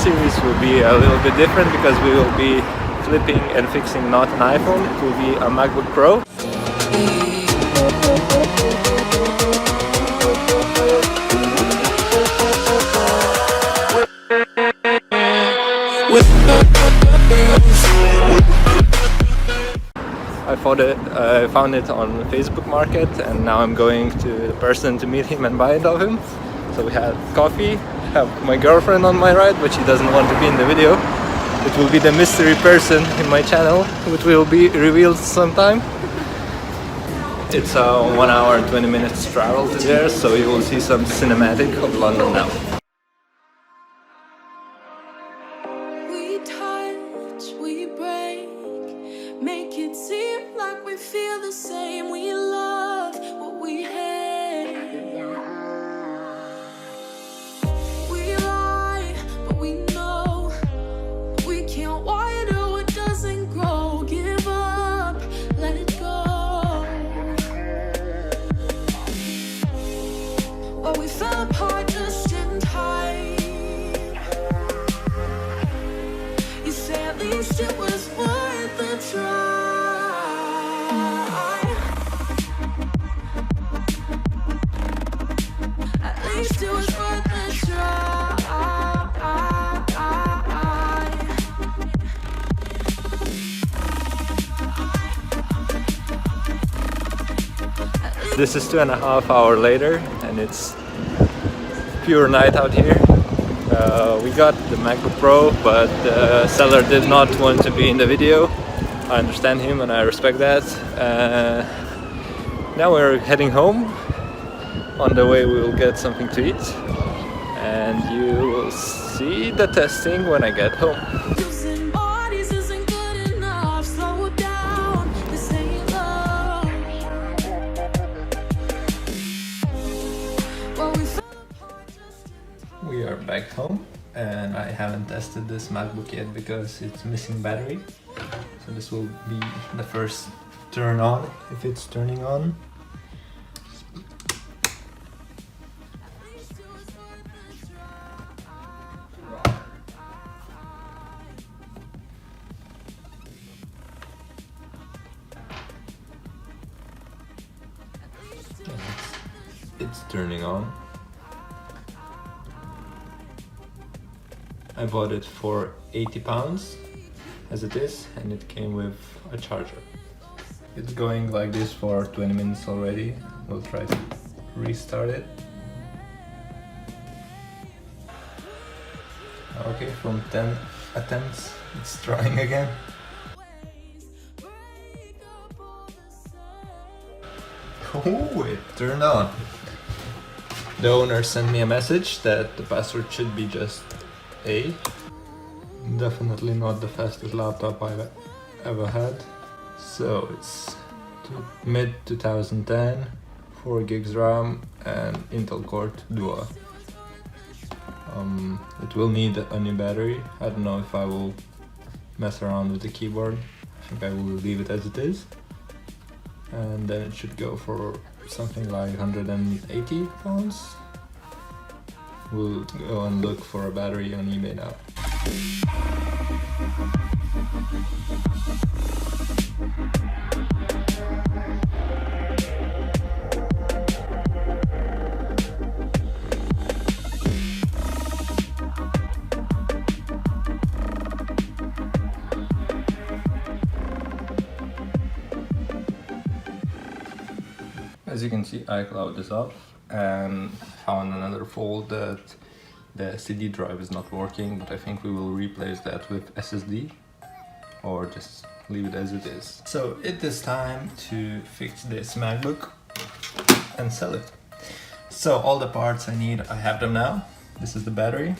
series will be a little bit different because we will be flipping and fixing not an iPhone, it will be a MacBook Pro. I found it on Facebook Market, and now I'm going to the person to meet him and buy it of him. So we had coffee, have my girlfriend on my right, but she doesn't want to be in the video. It will be the mystery person in my channel, which will be revealed sometime. It's a 1 hour and 20 minutes travel to there, so you will see some cinematic of London now. We touch, we break, make it seem like we feel the same. We love what we hate. We lie, but we know we can't water what doesn't grow. Give up, let it go. Well, we fell apart just in time. You say at least it was worth a try. At least it was worth a try. This is 2.5 hours later, and it's pure night out here. We got the MacBook Pro, but the seller did not want to be in the video. I understand him and I respect that. Now we're heading home. On the way we will get something to eat, and you will see the testing when I get home. Losing bodies isn't good enough. Slow down, this ain't love. Well, we fell apart just in time. We are back home, and I haven't tested this MacBook yet because it's missing battery. So this will be the first turn on, if it's turning on. It's turning on. I bought it for £80 as it is, and it came with a charger. It's going like this for 20 minutes already. We'll try to restart it. Okay, from 10 attempts, it's trying again. Oh, it turned on. The owner sent me a message that the password should be just A. Definitely not the fastest laptop I've ever had. So it's mid 2010, 4 gigs RAM and Intel Core Duo. It will need a new battery. I don't know if I will mess around with the keyboard. I think I will leave it as it is. And then it should go for something like £180. We'll go and look for a battery on eBay now. As you can see, iCloud is off, and found another fault that the CD drive is not working, but I think we will replace that with SSD or just leave it as it is. So it is time to fix this MacBook and sell it. So all the parts I need, I have them now. This is the battery.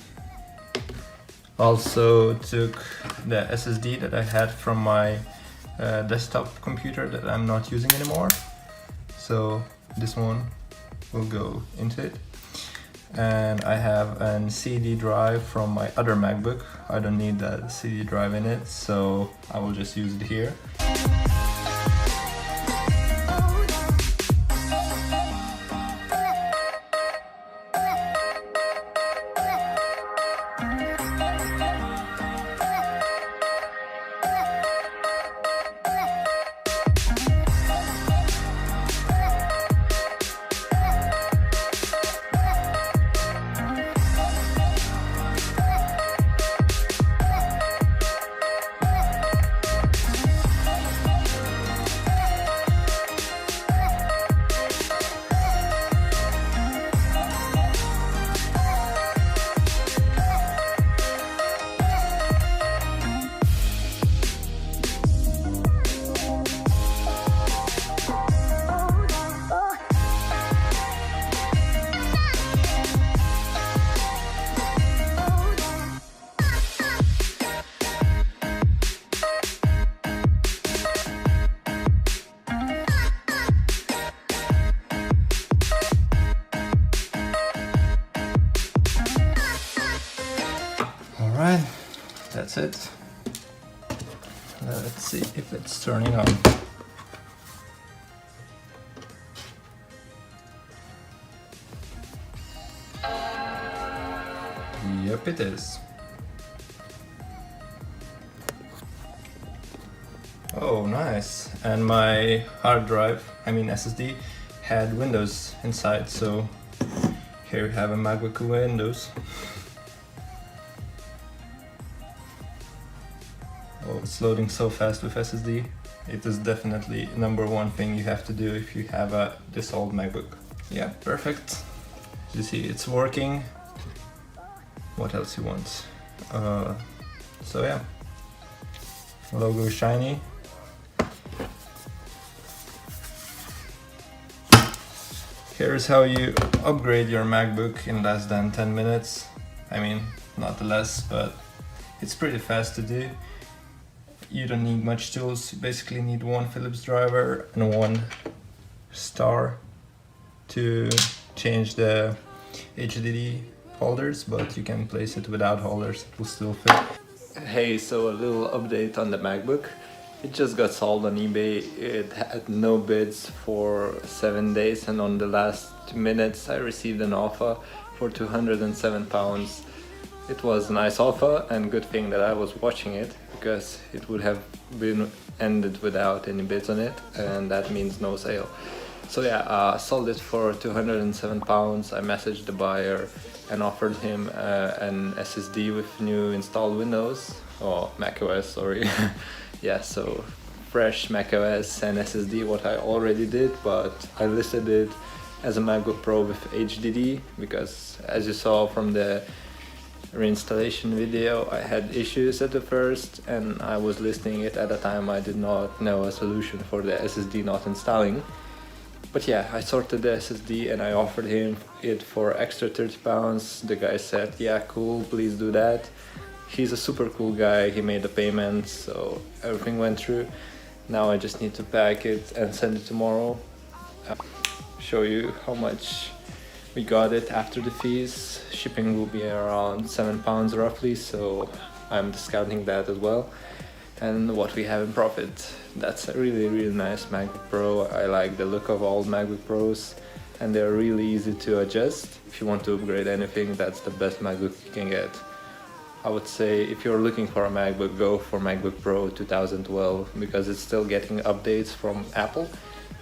Also took the SSD that I had from my desktop computer that I'm not using anymore. So this one will go into it. And I have a CD drive from my other MacBook. I don't need that CD drive in it, so I will just use it here. Alright, that's it. Let's see if it's turning on. Yep, it is. Oh, nice. And my hard drive, I mean SSD, had Windows inside, so here we have a Macbook with Windows. Oh, it's loading so fast with SSD. It is definitely #1 thing you have to do if you have this old MacBook. Yeah, perfect. You see, it's working. What else you want? So yeah, logo is shiny. Here's how you upgrade your MacBook in less than 10 minutes. I mean, not less, but it's pretty fast to do. You don't need much tools. You basically need one Philips driver and one star to change the HDD holders, but you can place it without holders, it will still fit. Hey, so a little update on the MacBook. It just got sold on eBay. It had no bids for 7 days, and on the last 2 minutes I received an offer for £207. It was a nice offer, and good thing that I was watching it, because it would have been ended without any bids on it, and that means no sale. So yeah, I sold it for £207. I messaged the buyer and offered him an SSD with new installed Windows, or macOS, sorry. Yeah, so fresh macOS and SSD, what I already did, but I listed it as a MacBook Pro with HDD, because as you saw from the reinstallation video, I had issues at the first, and I was listing it at a time I did not know a solution for the SSD not installing. But yeah, I sorted the SSD and I offered him it for extra £30. The guy said, yeah, cool, please do that. He's a super cool guy, he made the payment, so everything went through. Now I just need to pack it and send it tomorrow. Show you how much we got it after the fees. Shipping will be around £7 roughly, so I'm discounting that as well. And what we have in profit. That's a really nice MacBook Pro. I like the look of old MacBook Pros, and they're really easy to adjust. If you want to upgrade anything, that's the best MacBook you can get. I would say if you're looking for a MacBook, go for MacBook Pro 2012, because it's still getting updates from Apple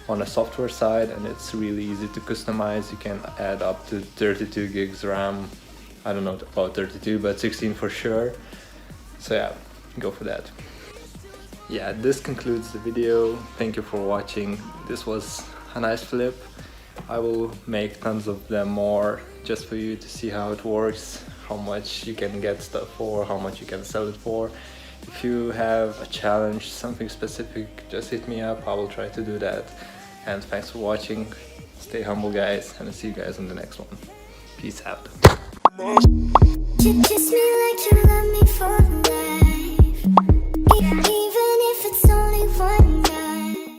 on a software side, and it's really easy to customize. You can add up to 32 gigs RAM. I don't know about 32, but 16 for sure. So yeah, go for that. Yeah, this concludes the video. Thank you for watching. This was a nice flip. I will make tons of them more just for you to see how it works, how much you can get stuff for, how much you can sell it for. If you have a challenge, something specific, just hit me up. I will try to do that. And thanks for watching. Stay humble, guys, and I'll see you guys on the next one. Peace out. Kiss me like you love me for the